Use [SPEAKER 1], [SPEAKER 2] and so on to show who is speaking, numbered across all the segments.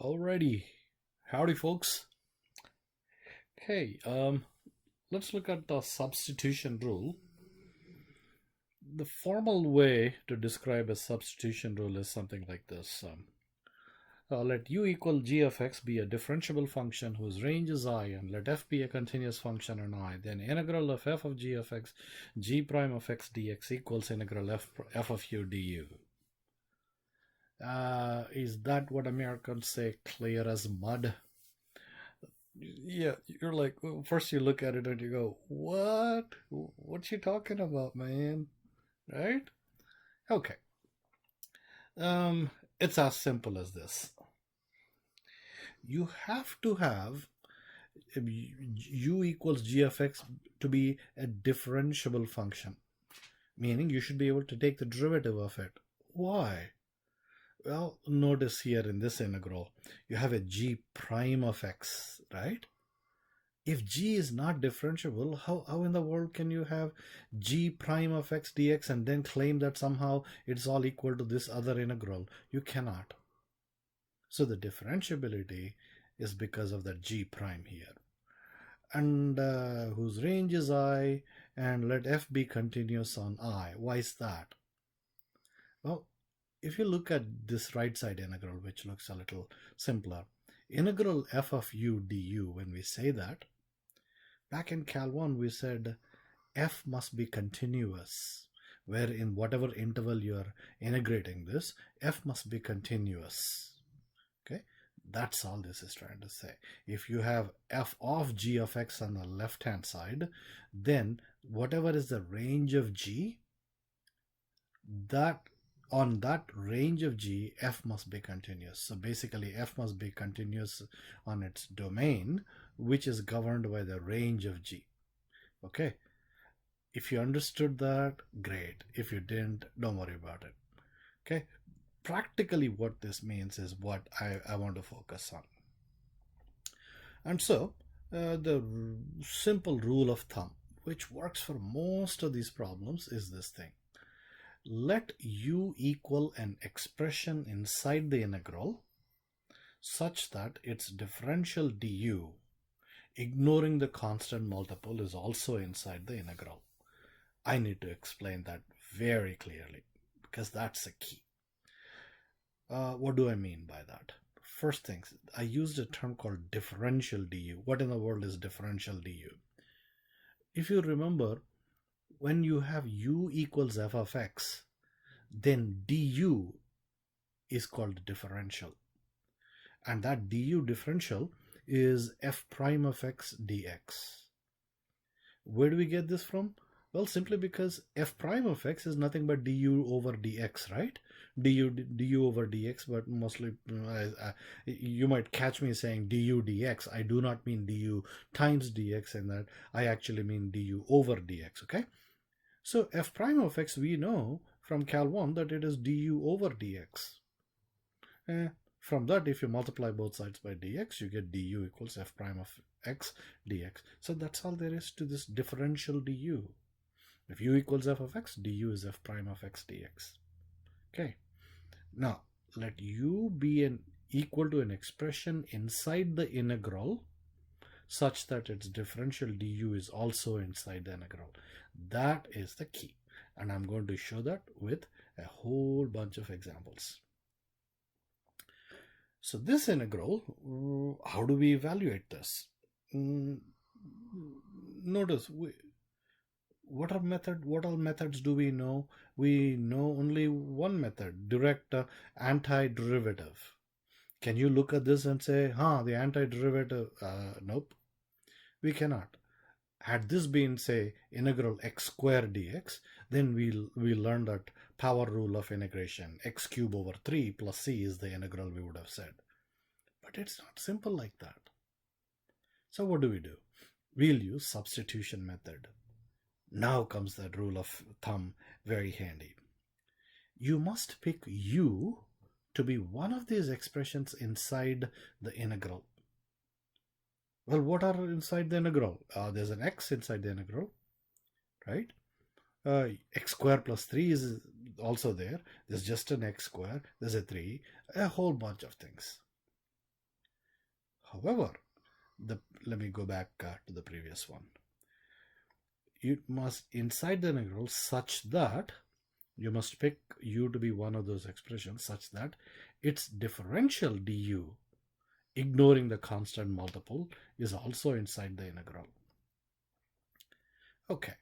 [SPEAKER 1] Alrighty, howdy folks. Okay, let's look at the substitution rule. The formal way to describe a substitution rule is something like this. Let u equal g of x be a differentiable function whose range is I, and let f be a continuous function in I. Then integral of f of g of x, g prime of x dx equals integral f of u du. Is that what Americans say clear as mud? Yeah, you're like, first you look at it and you go, what? What you talking about, man? Right? Okay. It's as simple as this. You have to have u equals g of x to be a differentiable function, meaning you should be able to take the derivative of it. Why? Well, notice here in this integral, you have a g prime of x, right? If g is not differentiable, how in the world can you have g prime of x dx and then claim that somehow it's all equal to this other integral? You cannot. So the differentiability is because of the g prime here. And whose range is I, and let f be continuous on I. Why is that? Well, if you look at this right side integral, which looks a little simpler, integral f of u du, when we say that, back in Cal 1 we said f must be continuous, where in whatever interval you're integrating this, f must be continuous. Okay, that's all this is trying to say. If you have f of g of x on the left hand side, then whatever is the range of g, that on that range of g, f must be continuous. So basically f must be continuous on its domain, which is governed by the range of g. Okay, if you understood that, great. If you didn't, don't worry about it. Okay, practically what this means is what I want to focus on. And so the simple rule of thumb, which works for most of these problems, is this thing. Let u equal an expression inside the integral such that its differential du, ignoring the constant multiple, is also inside the integral. I need to explain that very clearly because that's the key. What do I mean by that? First things, I used a term called differential du. What in the world is differential du? If you remember, when you have u equals f of x, then du is called differential. And that du differential is f prime of x dx. Where do we get this from? Well, simply because f prime of x is nothing but du over dx, right? du over dx, but mostly you might catch me saying du dx. I do not mean du times dx in that. I actually mean du over dx, okay? So f prime of x, we know from Cal 1 that it is du over dx. From that, if you multiply both sides by dx, you get du equals f prime of x dx. So that's all there is to this differential du. If u equals f of x, du is f prime of x dx. Okay. Now, let u be equal to an expression inside the integral such that its differential du is also inside the integral. That is the key. And I'm going to show that with a whole bunch of examples. So this integral, how do we evaluate this? Notice, what all methods do we know? We know only one method, direct antiderivative. Can you look at this and say, the antiderivative? Nope, we cannot. Had this been, say, integral x squared dx, then we learned that power rule of integration, x cubed over 3 plus c is the integral, we would have said. But it's not simple like that. So what do? We'll use substitution method. Now comes the rule of thumb, very handy. You must pick u to be one of these expressions inside the integral. Well, what are inside the integral? There's an x inside the integral, right? X squared plus 3 is also there. There's just an x squared. There's a 3. A whole bunch of things. However, let me go back to the previous one. You must inside the integral such that you must pick u to be one of those expressions such that its differential du, ignoring the constant multiple, is also inside the integral. Okay,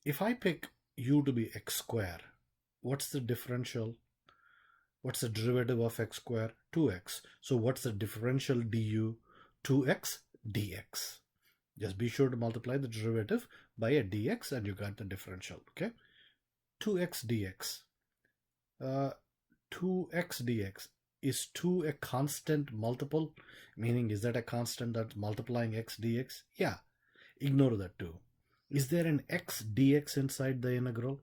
[SPEAKER 1] if I pick u to be x square, what's the differential? What's the derivative of x square? 2x. So what's the differential du? 2x dx. Just be sure to multiply the derivative by a dx and you got the differential. Okay, 2x dx. 2x dx. Is 2 a constant multiple? Meaning, is that a constant that's multiplying x dx? Yeah, ignore that too. Is there an x dx inside the integral?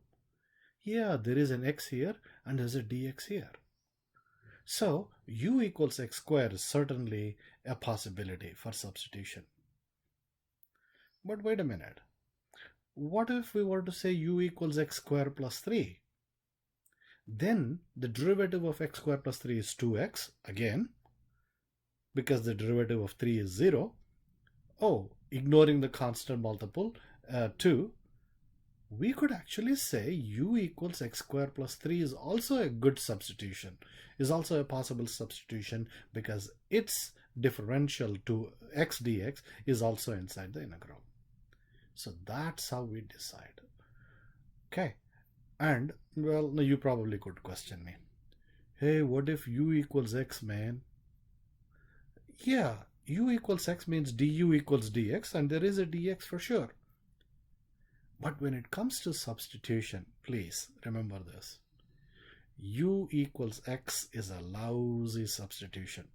[SPEAKER 1] Yeah, there is an x here and there's a dx here. So u equals x squared is certainly a possibility for substitution. But wait a minute. What if we were to say u equals x squared plus 3? Then the derivative of x squared plus 3 is 2x again, because the derivative of 3 is 0. Oh, ignoring the constant multiple 2, we could actually say u equals x squared plus 3 is also a good substitution, is also a possible substitution, because its differential to x dx is also inside the integral. So that's how we decide. Okay, and well, you probably could question me, hey, what if u equals x, man? Yeah, u equals x means du equals dx, and there is a dx for sure. But when it comes to substitution, please remember this. U equals x is a lousy substitution.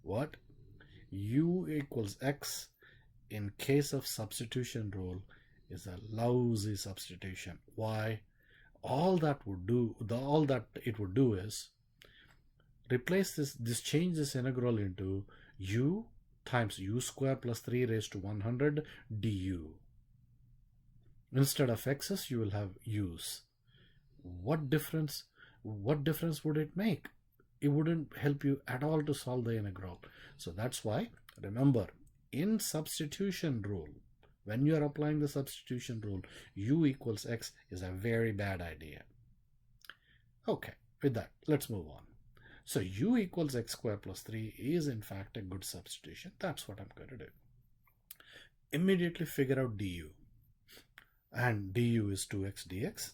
[SPEAKER 1] What? U equals x in case of substitution rule is a lousy substitution. Why? All that it would do is replace change this integral into u times u squared plus 3 raised to 100 du. Instead of x's, you will have u's. What difference would it make? It wouldn't help you at all to solve the integral. So that's why, remember, in substitution rule, when you are applying the substitution rule, u equals x is a very bad idea. Okay, with that, let's move on. So u equals x squared plus 3 is in fact a good substitution. That's what I'm going to do. Immediately figure out du. And du is 2x dx.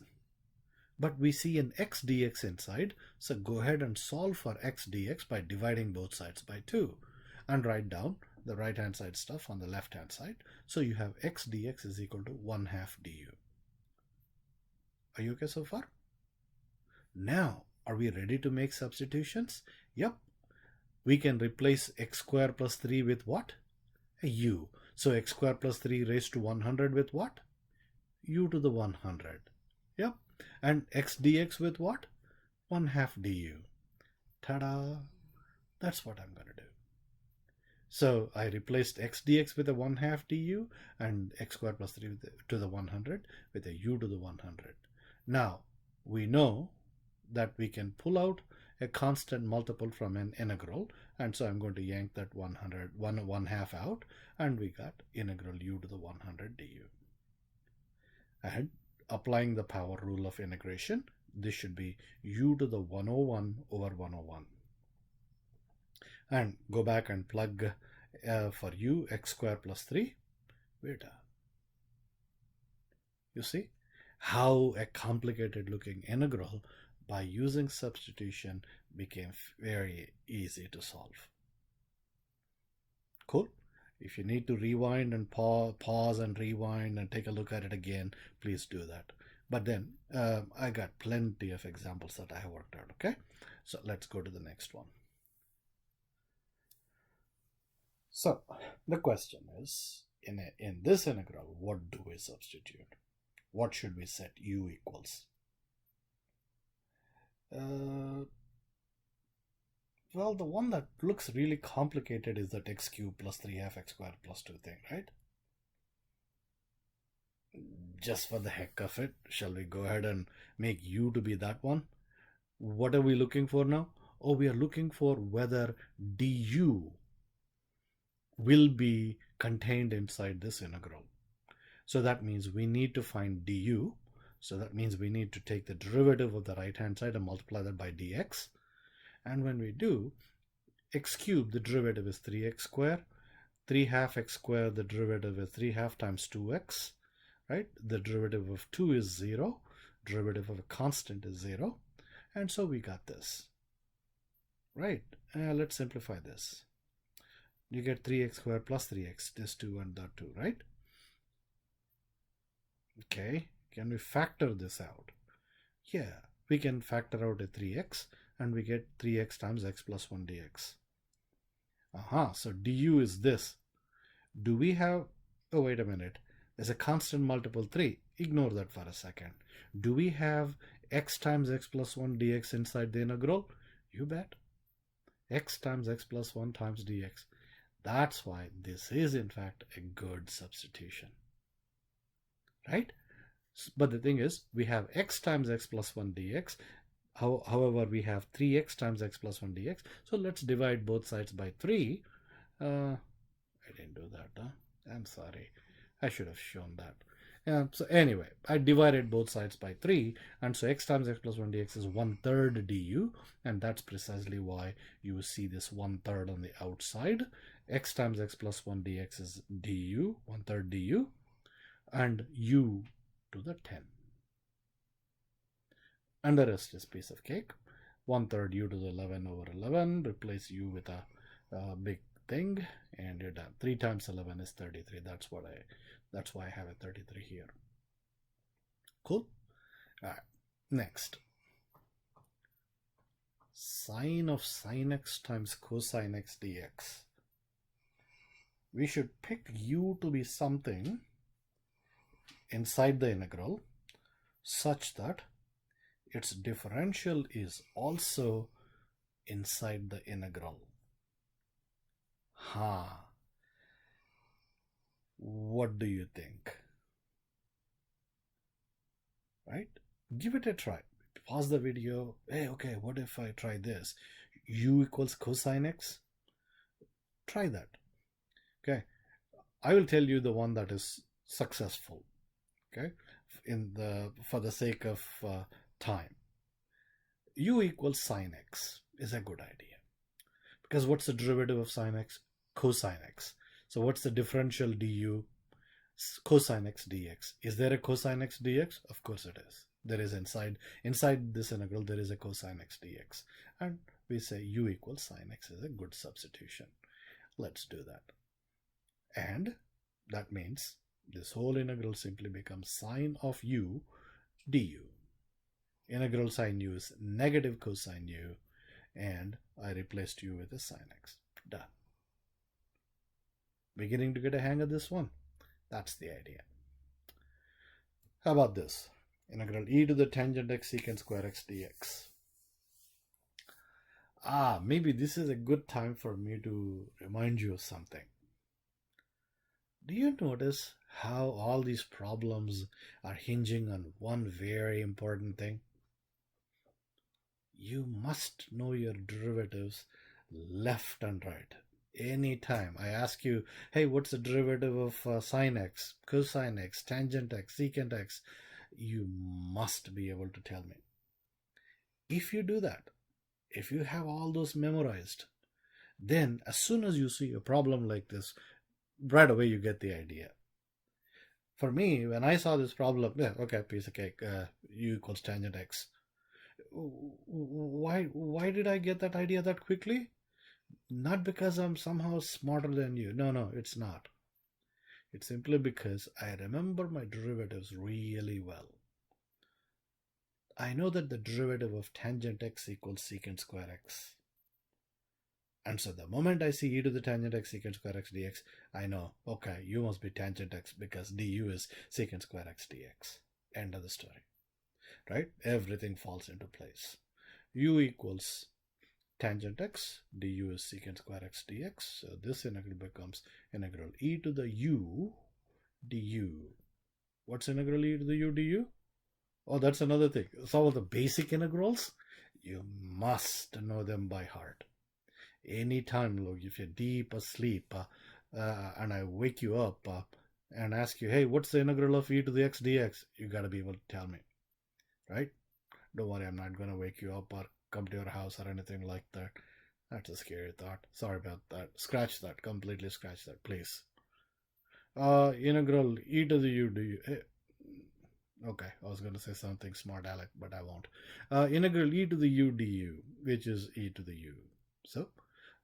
[SPEAKER 1] But we see an x dx inside, so go ahead and solve for x dx by dividing both sides by 2 and write down the right hand side stuff on the left hand side. So you have x dx is equal to 1/2 du. Are you okay so far? Now, are we ready to make substitutions? Yep. We can replace x squared plus 3 with what? A u. So x squared plus 3 raised to 100 with what? U to the 100. Yep. And x dx with what? 1/2 du. Ta-da! That's what I'm going to do. So I replaced x dx with a 1/2 du and x squared plus 3 to the 100 with a u to the 100. Now, we know that we can pull out a constant multiple from an integral, and so I'm going to yank that 1/2 out, and we got integral u to the 100 du. And applying the power rule of integration, this should be u to the 101 over 101. And go back and plug for u x squared plus 3. We're done. You see how a complicated looking integral by using substitution became very easy to solve. Cool. If you need to rewind and pause and rewind and take a look at it again, please do that. But then I got plenty of examples that I have worked out. Okay, so let's go to the next one. So the question is, in this integral, what do we substitute? What should we set u equals? Well, the one that looks really complicated is that x cubed plus 3/2 x squared plus 2 thing, right? Just for the heck of it, shall we go ahead and make u to be that one? What are we looking for now? or we are looking for whether du will be contained inside this integral. So that means we need to find du. So that means we need to take the derivative of the right hand side and multiply that by dx. And when we do, x cubed, the derivative is 3x squared. 3 half x squared, the derivative is 3 half times 2x, right? The derivative of 2 is 0. Derivative of a constant is 0. And so we got this, right? Let's simplify this. You get 3x squared plus 3x, this 2 and that 2, right? Okay, can we factor this out? Yeah, we can factor out a 3x and we get 3x times x plus 1 dx. So du is this. Do we have, oh wait a minute, there's a constant multiple 3. Ignore that for a second. Do we have x times x plus 1 dx inside the integral? You bet. X times x plus 1 times dx. That's why this is in fact a good substitution, right? But the thing is, we have x times x plus 1 dx. However, we have 3x times x plus 1 dx. So let's divide both sides by 3. I didn't do that, huh? I'm sorry. I should have shown that. So anyway, I divided both sides by 3. And so x times x plus 1 dx is 1/3 du. And that's precisely why you see this 1/3 on the outside. X times x plus 1 dx is du, 1/3 du. And u to the 10. And the rest is piece of cake. 1/3 u to the 11 over 11. Replace u with a big thing, and you're done. 3 times 11 is 33. That's why I have a 33 here. Cool. All right. Next, sine of sine x times cosine x dx. We should pick u to be something inside the integral such that its differential is also inside the integral. What do you think? Right? Give it a try. Pause the video. Hey, okay, what if I try this? U equals cosine x? Try that. Okay. I will tell you the one that is successful. Okay. For the sake of time. U equals sine x is a good idea. Because what's the derivative of sine x? Cosine x. So what's the differential du? Cosine x dx. Is there a cosine x dx? Of course it is. There is inside this integral, there is a cosine x dx. And we say u equals sine x is a good substitution. Let's do that. And that means this whole integral simply becomes sine of u du. Integral sine u is negative cosine u, and I replaced u with a sine x. Done. Beginning to get a hang of this one. That's the idea. How about this? Integral e to the tangent x secant square x dx. Maybe this is a good time for me to remind you of something. Do you notice how all these problems are hinging on one very important thing? You must know your derivatives left and right. Anytime I ask you, hey, what's the derivative of sine x, cosine x, tangent x, secant x, you must be able to tell me. If you do that, if you have all those memorized, then as soon as you see a problem like this, right away you get the idea. For me, when I saw this problem, okay, piece of cake, u equals tangent x. Why did I get that idea that quickly? Not because I'm somehow smarter than you. No, it's not. It's simply because I remember my derivatives really well. I know that the derivative of tangent x equals secant square x. And so the moment I see e to the tangent x secant square x dx, I know, okay, u must be tangent x because du is secant square x dx. End of the story. Right? Everything falls into place. U equals tangent x, du is secant square x dx. So this integral becomes integral e to the u du. What's integral e to the u du? Oh, that's another thing. Some of the basic integrals, You must know them by heart. Anytime, look, if you're deep asleep and I wake you up and ask you, hey, what's the integral of e to the x dx? You got to be able to tell me, right? Don't worry, I'm not going to wake you up or come to your house or anything like that. That's a scary thought. Sorry about that. Scratch that. Completely scratch that, please. Integral e to the u du. Okay, I was going to say something smart aleck, but I won't. Integral e to the u du, which is e to the u. So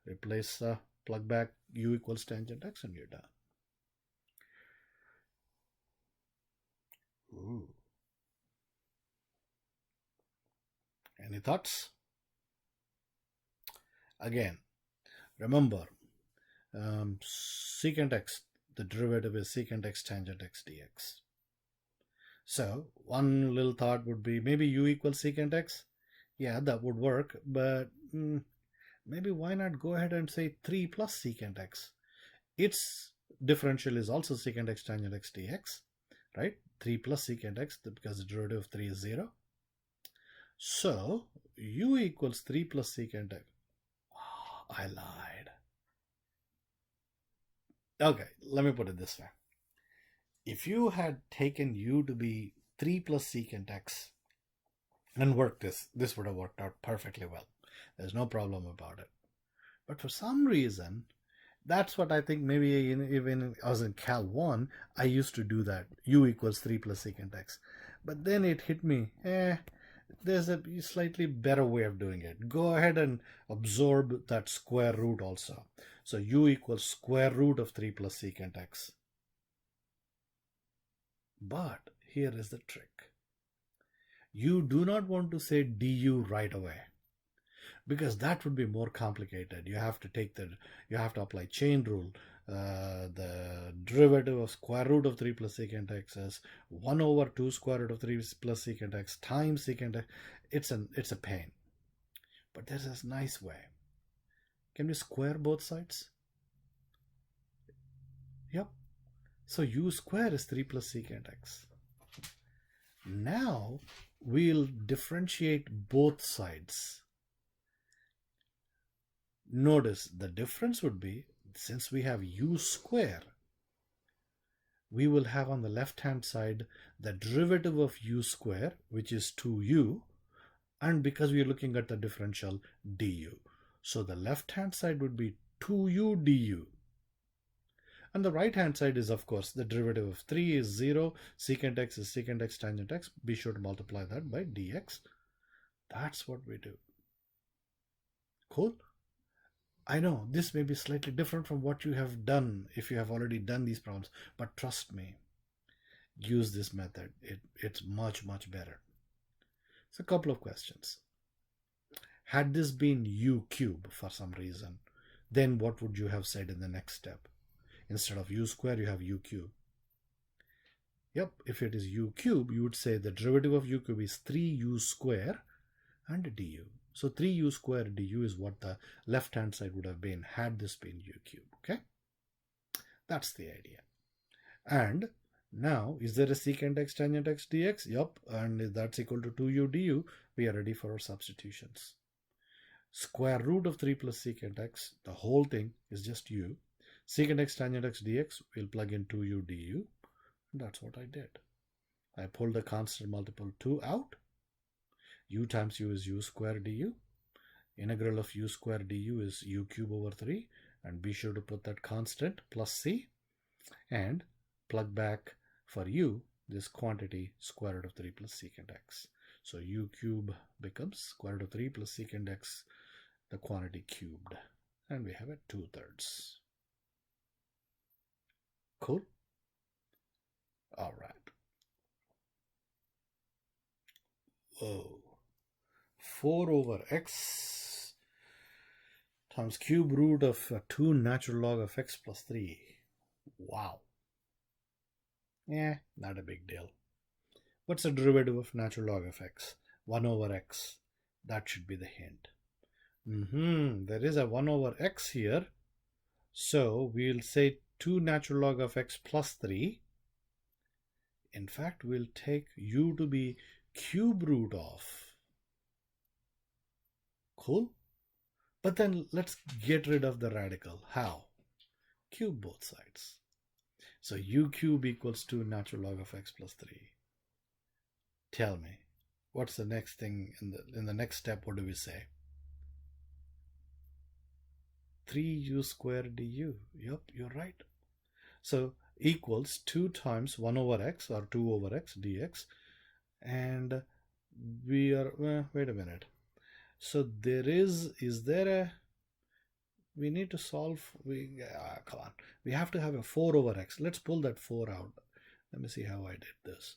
[SPEAKER 1] replace, plug back u equals tangent x and you're done. Ooh. Any thoughts? Again, remember, secant x, the derivative is secant x tangent x dx. So one little thought would be maybe u equals secant x. Yeah, that would work, but maybe why not go ahead and say 3 plus secant x? Its differential is also secant x tangent x dx, right? 3 plus secant x because the derivative of 3 is 0. So u equals 3 plus secant x. Oh, I lied. Okay, let me put it this way. If you had taken u to be 3 plus secant x and worked this would have worked out perfectly well. There's no problem about it. But for some reason, that's what I think maybe even I was in Cal 1, I used to do that. U equals 3 plus secant x. But then it hit me, there's a slightly better way of doing it. Go ahead and absorb that square root also. So u equals square root of 3 plus secant x. But here is the trick. You do not want to say du right away, because that would be more complicated. You have to apply chain rule. The derivative of square root of 3 plus secant x is 1 over 2 square root of 3 plus secant x times secant x. It's a pain. But there's this nice way. Can we square both sides? Yep. So u square is 3 plus secant x. Now we'll differentiate both sides. Notice the difference would be, since we have u square, we will have on the left hand side the derivative of u square, which is 2u, and because we are looking at the differential, du. So the left hand side would be 2u du. And the right hand side is, of course, the derivative of 3 is 0, secant x is secant x tangent x. Be sure to multiply that by dx. That's what we do. Cool? I know this may be slightly different from what you have done if you have already done these problems, but trust me, use this method. It's much, much better. So a couple of questions. Had this been u cube for some reason, then what would you have said in the next step? Instead of u square, you have u cube. Yep, if it is u cube, you would say the derivative of u cube is 3u square and du. So 3u square du is what the left hand side would have been had this been u cube. Okay, that's the idea. And now, is there a secant x tangent x dx? Yep, and if that's equal to 2u du, we are ready for our substitutions. Square root of 3 plus secant x, the whole thing is just u. Secant x tangent x dx, we'll plug in 2u du. And that's what I did. I pulled the constant multiple 2 out. U times u is u square du. Integral of u square du is u cube over 3. And be sure to put that constant plus c. And plug back for u this quantity square root of 3 plus secant x. So u cube becomes square root of 3 plus secant x, the quantity cubed. And we have it 2/3. Cool? All right. Whoa. 4 over x times cube root of 2 natural log of x plus 3. Wow. Yeah, not a big deal. What's the derivative of natural log of x? 1 over x. That should be the hint. There is a 1 over x here. So we'll say 2 natural log of x plus 3. In fact, we'll take u to be cube root of Cool? But then let's get rid of the radical. How? Cube both sides. So u cube equals 2 natural log of x plus 3. Tell me, what's the next thing in the next step? What do we say? 3u squared du. Yep, you're right. So equals 2 times 1 over x or 2 over x dx. And we are, wait a minute. So there is there a, we need to solve, come on. We have to have a 4 over x. Let's pull that 4 out. Let me see how I did this.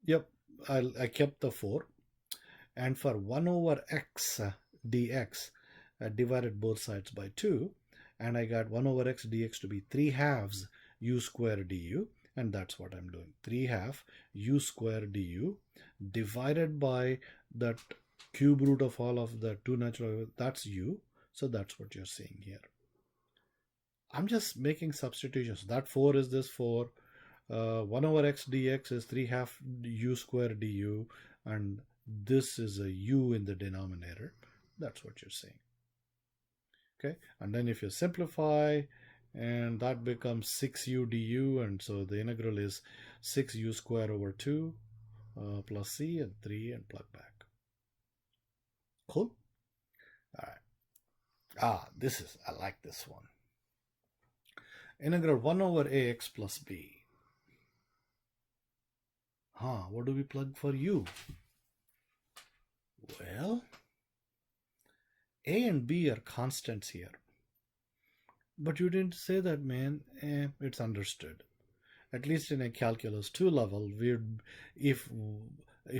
[SPEAKER 1] Yep, I kept the 4. And for 1 over x dx, I divided both sides by 2. And I got 1 over x dx to be 3/2 u squared du. And that's what I'm doing. 3/2 u squared du divided by that cube root of all of the 2 natural, that's u. So that's what you're seeing here. I'm just making substitutions. That 4 is this 4. 1 over x dx is 3/2 u squared du. And this is a u in the denominator. That's what you're saying. Okay. And then if you simplify, and that becomes 6u du. And so the integral is 6u squared over 2 plus c and 3 and plug back. Cool? All right. I like this one. Integral 1 over ax plus b. What do we plug for u? Well, a and b are constants here. But you didn't say that, man. It's understood. At least in a calculus 2 level, if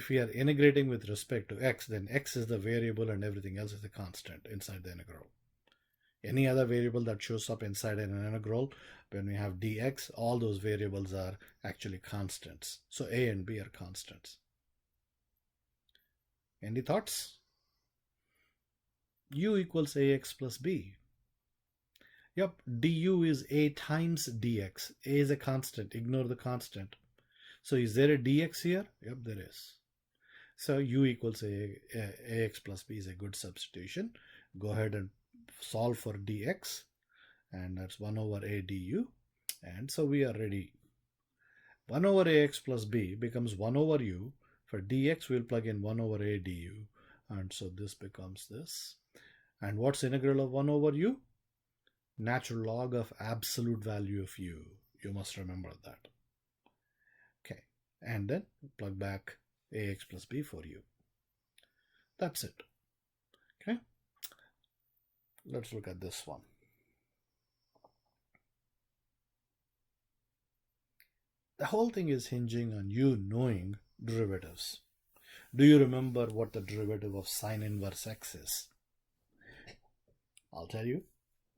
[SPEAKER 1] we are integrating with respect to x, then x is the variable and everything else is a constant inside the integral. Any other variable that shows up inside an integral, when we have dx, all those variables are actually constants. So a and b are constants. Any thoughts? U equals ax plus b. Yep, du is a times dx. A is a constant. Ignore the constant. So is there a dx here? Yep, there is. So u equals ax plus b is a good substitution. Go ahead and solve for dx. And that's 1 over a du. And so we are ready. 1 over ax plus b becomes 1 over u. For dx, we'll plug in 1 over a du. And so this becomes this. And what's integral of 1 over u? Natural log of absolute value of u. You must remember that. Okay. And then plug back ax plus b for u. That's it. Okay. Let's look at this one. The whole thing is hinging on you knowing derivatives. Do you remember what the derivative of sine inverse x is? I'll tell you.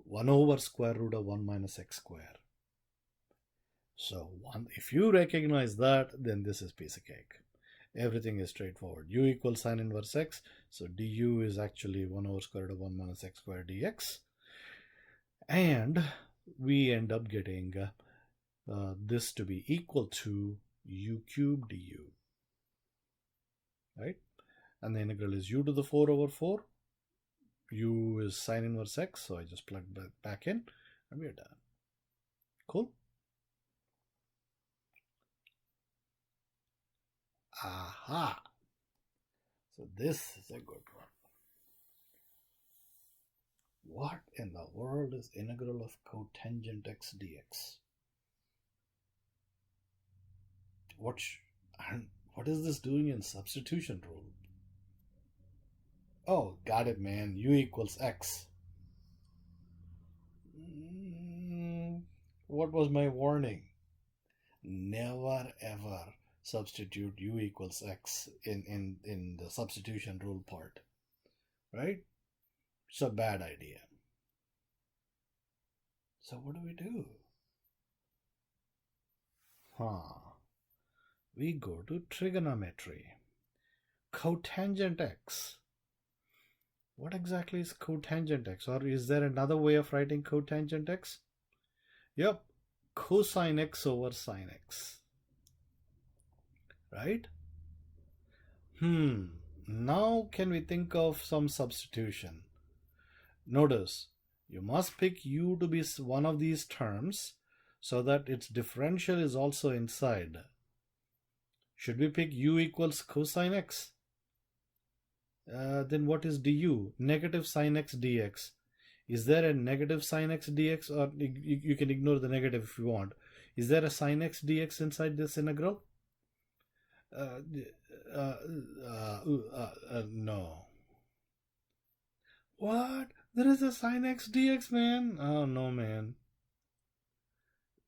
[SPEAKER 1] 1 over square root of 1 minus x squared. So if you recognize that, then this is piece of cake. Everything is straightforward. U equals sine inverse x. So du is actually 1 over square root of 1 minus x squared dx. And we end up getting this to be equal to u cubed du. Right? And the integral is u to the 4 over 4. U is sine inverse x, so I just plug back in and we're done. Cool? Aha! So this is a good one. What in the world is integral of cotangent x dx? What is this doing in substitution rule? Oh, got it, man. U equals x. What was my warning? Never ever substitute u equals x in the substitution rule part. Right? It's a bad idea. So what do? We go to trigonometry. Cotangent x. What exactly is cotangent x? Or is there another way of writing cotangent x? Yep, cosine x over sine x. Right? Now can we think of some substitution? Notice, you must pick u to be one of these terms so that its differential is also inside. Should we pick u equals cosine x? Then what is du? Negative sine x dx. Is there a negative sine x dx, or you can ignore the negative if you want? Is there a sine x dx inside this integral? No. What? There is a sine x dx, man. Oh no, man.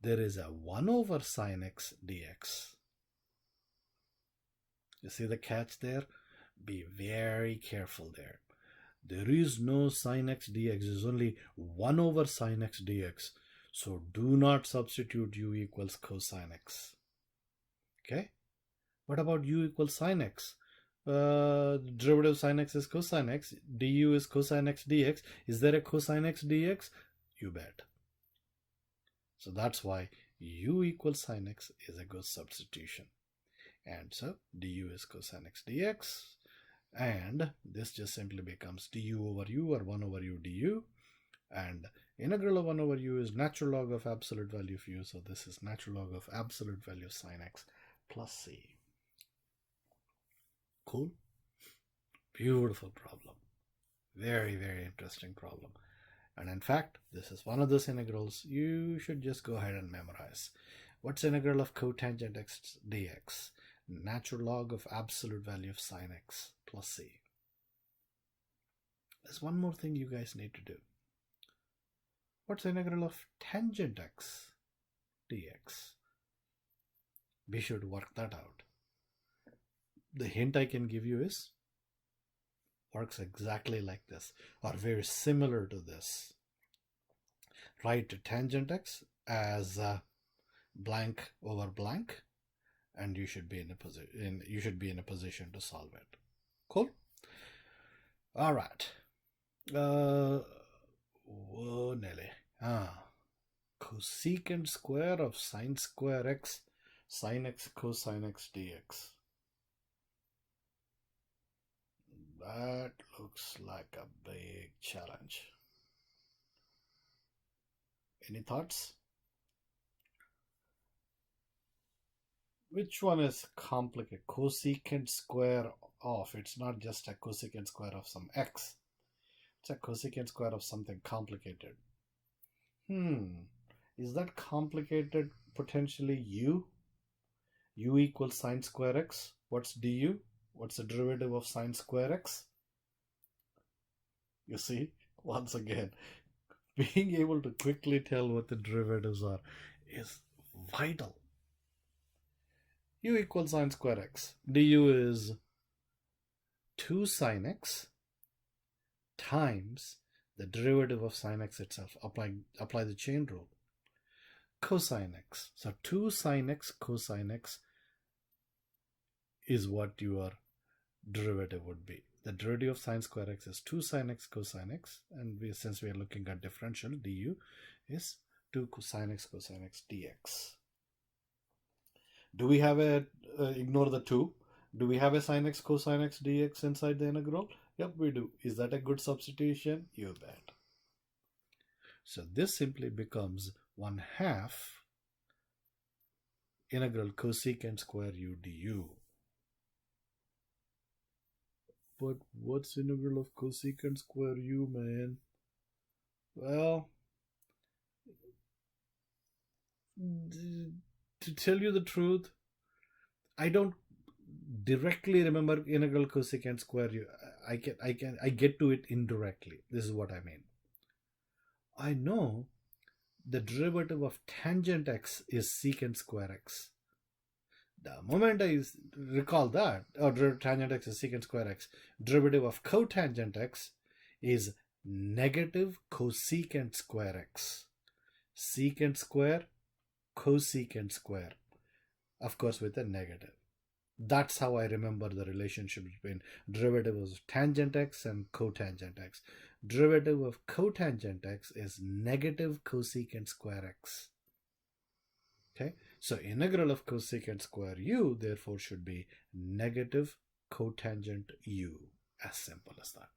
[SPEAKER 1] There is a 1 over sine x dx. You see the catch there? Be very careful there. There is no sine x dx. There's only 1 over sine x dx. So do not substitute u equals cosine x. Okay? What about u equals sine x? Derivative of sine x is cosine x. Du is cosine x dx. Is there a cosine x dx? You bet. So that's why u equals sine x is a good substitution. And so du is cosine x dx. And this just simply becomes du over u, or 1 over u du. And integral of 1 over u is natural log of absolute value of u. So this is natural log of absolute value of sine x plus c. Cool? Beautiful problem. Very, very interesting problem. And in fact, this is one of those integrals you should just go ahead and memorize. What's integral of cotangent x dx? Natural log of absolute value of sine x plus c. There's one more thing you guys need to do. What's integral of tangent x dx? Be sure to work that out. The hint I can give you is works exactly like this, or very similar to this. Write tangent x as blank over blank, and you should be in a position to solve it. Cool? All right. Whoa, Nelly. Cosecant square of sine square x, sine x cosine x dx. That looks like a big challenge. Any thoughts? Which one is complicated? Cosecant square of, it's not just a cosecant square of some x. It's a cosecant square of something complicated. Is that complicated potentially u? U equals sine square x. What's du? What's the derivative of sine square x? You see, once again, being able to quickly tell what the derivatives are is vital. U equals sine square x. Du is 2 sine x times the derivative of sine x itself. Apply the chain rule. Cosine x. So 2 sine x cosine x is what your derivative would be. The derivative of sine square x is 2 sine x cosine x, and since we are looking at differential, du is 2 cosine x cosine x dx. Do we have a, ignore the 2, do we have a sine x cosine x dx inside the integral? Yep, we do. Is that a good substitution? You bet. So this simply becomes 1/2 integral cosecant square u du. But what's integral of cosecant square u, man? Well, to tell you the truth, I don't directly remember integral cosecant square u. I get to it indirectly. This is what I mean. I know the derivative of tangent x is secant square x. The moment I recall that, or tangent x is secant square x, derivative of cotangent x is negative cosecant square x. Secant square, cosecant square. Of course, with a negative. That's how I remember the relationship between derivative of tangent x and cotangent x. Derivative of cotangent x is negative cosecant square x. Okay, so integral of cosecant square u therefore should be negative cotangent u. As simple as that.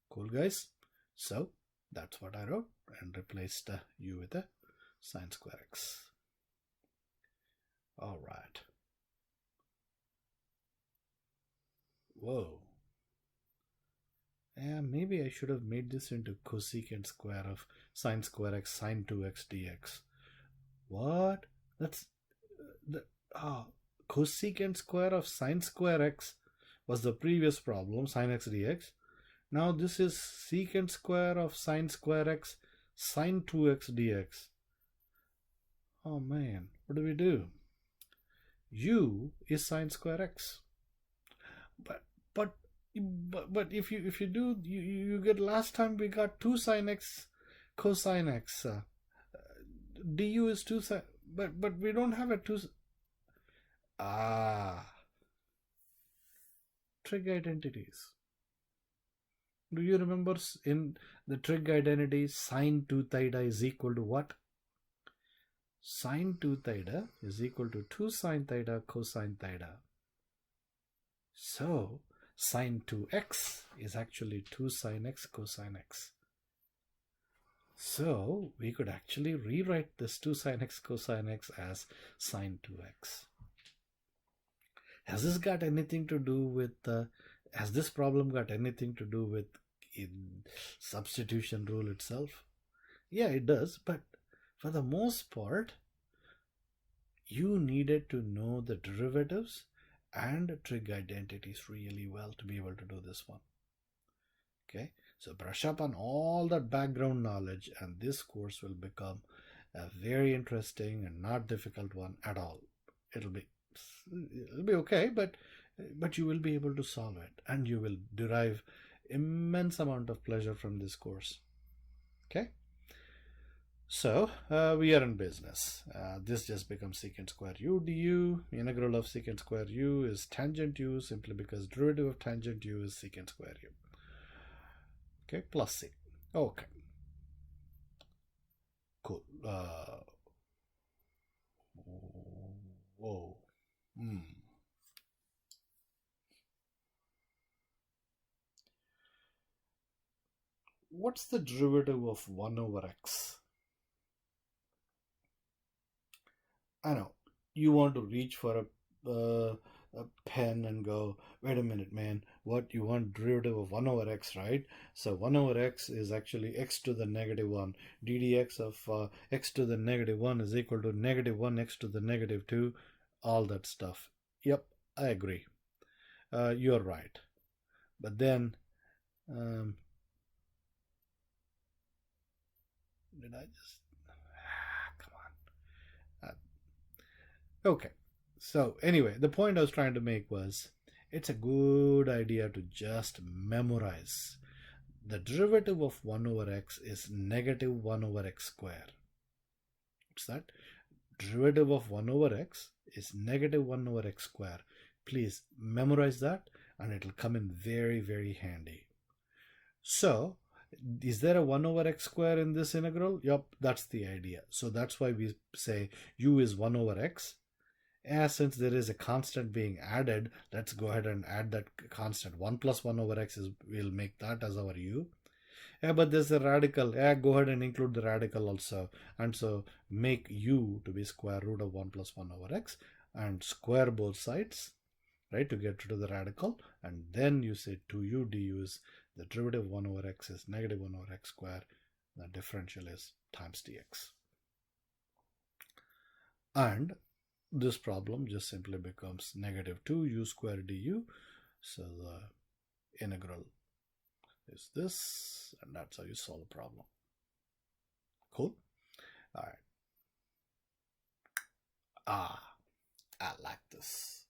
[SPEAKER 1] Cool, guys? So that's what I wrote and replaced u with a sine square x. All right. Whoa. Yeah, maybe I should have made this into cosecant square of sine square x sine 2x dx. What? That's cosecant square of sine square x was the previous problem, sine x dx. Now this is secant square of sine square x sine 2x dx. Oh man, what do we do? U is sine square x. But if you do, you get, last time we got 2 sine x cosine x. Du is 2 sine, but we don't have a 2. Trig identities. Do you remember in the trig identity, sine 2 theta is equal to what? Sine 2 theta is equal to 2 sine theta cosine theta. So sine 2x is actually 2 sine x cosine x. So we could actually rewrite this 2 sine x cosine x as sine 2x. Has this got anything to do with has this problem got anything to do with substitution rule itself? Yeah, it does, but for the most part you needed to know the derivatives and trig identities really well to be able to do this one. Okay, so brush up on all that background knowledge and this course will become a very interesting and not difficult one at all. It'll be okay, but you will be able to solve it and you will derive immense amount of pleasure from this course. Okay, so we are in business. This just becomes secant square u du. Integral of secant square u is tangent u, simply because derivative of tangent u is secant square u. Okay, plus c. Okay, cool. Whoa. What's the derivative of 1 over x? I know you want to reach for a pen and go, wait a minute, man, what, you want derivative of 1 over x, right? So 1 over x is actually x to the negative 1. ddx of x to the negative 1 is equal to negative 1 x to the negative 2, all that stuff. Yep, I agree. You're right. But then, did I just... come on. Okay. So anyway, the point I was trying to make was, it's a good idea to just memorize. The derivative of 1 over x is negative 1 over x squared. What's that? Derivative of 1 over x is negative 1 over x squared. Please memorize that and it will come in very, very handy. So, is there a 1 over x squared in this integral? Yup, that's the idea. So that's why we say u is 1 over x. And since there is a constant being added, let's go ahead and add that constant. 1 plus 1 over x we'll make that as our u. But there's a radical. Go ahead and include the radical also. And so make u to be square root of 1 plus 1 over x and square both sides, right, to get rid of the radical. And then you say 2u du is the derivative of 1 over x is negative 1 over x squared. The differential is times dx. And this problem just simply becomes negative 2u squared du. So the integral is this, and that's how you solve the problem. Cool. All right. I like this.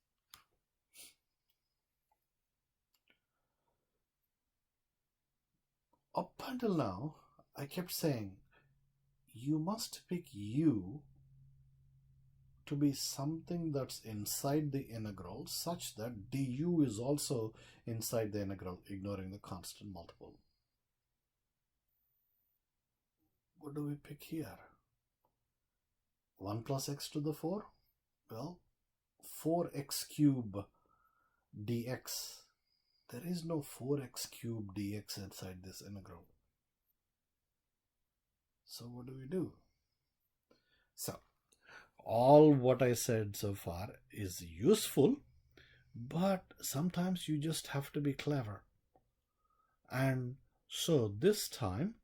[SPEAKER 1] Up until now, I kept saying you must pick u to be something that's inside the integral such that du is also inside the integral, ignoring the constant multiple. What do we pick here? 1 plus x to the 4? Well, 4x cube dx. There is no 4x cubed dx inside this integral. So what do we do? So all what I said so far is useful, but sometimes you just have to be clever. And so this time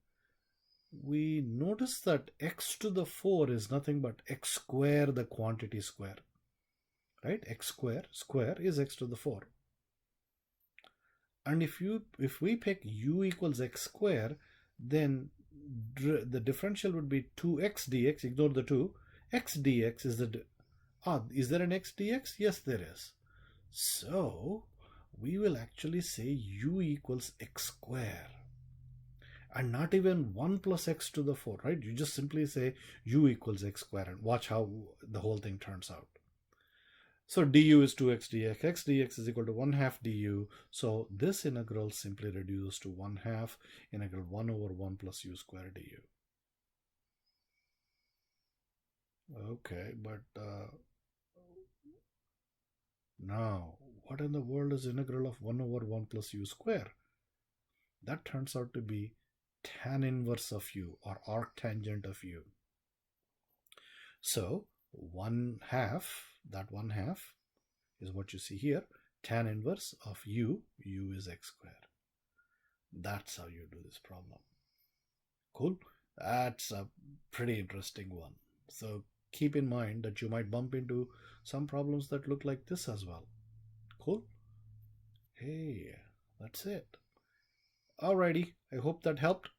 [SPEAKER 1] we notice that x to the 4 is nothing but x square, the quantity square, right? X square is x to the 4. And if we pick u equals x square, then the differential would be 2x dx. Ignore the 2. X dx is is there an x dx? Yes, there is. So we will actually say u equals x square, and not even 1 plus x to the 4, right? You just simply say u equals x square and watch how the whole thing turns out. So du is 2x dx. X dx is equal to 1/2 du. So this integral simply reduces to 1/2 integral 1 over 1 plus u square du. Okay, but now what in the world is integral of 1 over 1 plus u square? That turns out to be tan inverse of u, or arctangent of u. So 1/2, that 1/2 is what you see here, tan inverse of u is x square. That's how you do this problem. Cool? That's a pretty interesting one. So keep in mind that you might bump into some problems that look like this as well. Cool? Hey, that's it. Alrighty, I hope that helped.